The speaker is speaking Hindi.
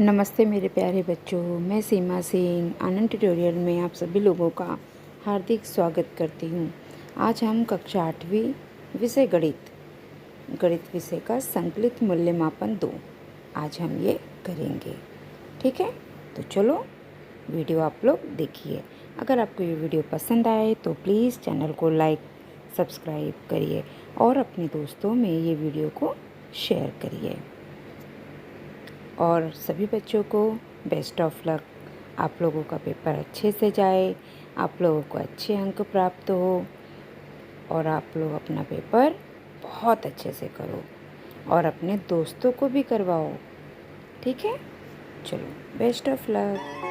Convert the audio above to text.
नमस्ते मेरे प्यारे बच्चों, मैं सीमा सिंह आनंद ट्यूटोरियल में आप सभी लोगों का हार्दिक स्वागत करती हूँ। आज हम कक्षा 8वीं विषय गणित विषय का संकलित मूल्यमापन 2 आज हम ये करेंगे। ठीक है, तो चलो वीडियो आप लोग देखिए। अगर आपको ये वीडियो पसंद आए तो प्लीज़ चैनल को लाइक सब्सक्राइब करिए और अपने दोस्तों में ये वीडियो को शेयर करिए। और सभी बच्चों को बेस्ट ऑफ लक। आप लोगों का पेपर अच्छे से जाए, आप लोगों को अच्छे अंक प्राप्त हो और आप लोग अपना पेपर बहुत अच्छे से करो और अपने दोस्तों को भी करवाओ। ठीक है, चलो बेस्ट ऑफ लक।